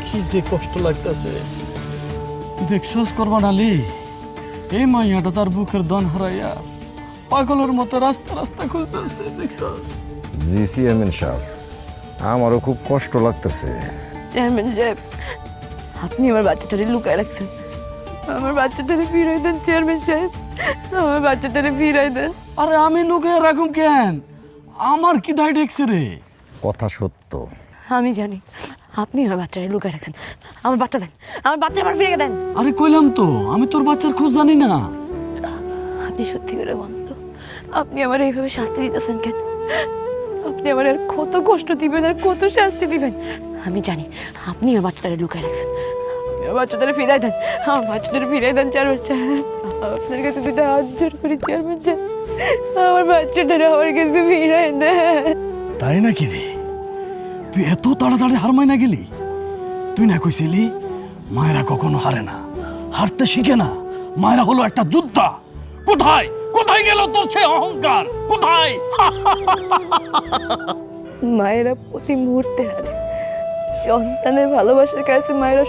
কি যে কষ্ট লাগতেছে। দেখছস করবান আলী, এই মাইয়াটা তার বুকের দন হারাইয়া পাগলের মতো রাস্তা রাস্তা খুলতেছে। দেখছস? জি চেয়ারম্যান সাহেব, আমারও খুব কষ্ট লাগতেছে। চেয়ারম্যান সাহেব, আপনি আমার বাচ্চাটারে লুকায় রাখছেন। আমার বাচ্চাটারে ফিরাই দেন চেয়ারম্যান সাহেব, আমার বাচ্চাটারে ফিরাই দেন। আরে আমি লুকিয়ে রাখুম কেন? আমার কি দায় ঠেকছে রে? কথা সত্য। আমি জানি আপনি আমার বাচ্চারে লুকায় রাখছেন। আমার বাচ্চা দেন, আমার বাচ্চা আমার ফিরে দেন। আরে কইলাম তো আমি তোর বাচ্চার খোঁজ জানি না। আপনি সত্যি করে বন্ধ, আপনি আমার এইভাবে শাস্তি দিতেছেন কেন? আপনি আমার আর কত কষ্ট দিবেন, আর কত শাস্তি দিবেন? আমি জানি আপনি আমার বাচ্চাটারে লুকায় রাখছেন। আমার বাচ্চাটারে ফিরাই দেন, আমার বাচ্চাটারে ফিরাই দেন চেয়ারম্যান সাহেব। আপনার কাছে দুটো হাত জোর করি চেয়ারম্যান সাহেব, আমার বাচ্চাটারে আমার কাছে ফিরাই দেন। তাই নাকি রে? তুই এত তাড়াতাড়ি হার মাইনা গেলি? তুই না কইছিলি মায়েরা কখনো হারে না, হারতে শিখে না। মায়েরা হলো একটা যোদ্ধা। কোথায় কোথায় গেল তোর সে অহংকার? কোথায়? মায়েরা প্রতি মুহূর্তে হারে, সন্তানের ভালোবাসার কাছে মায়েরা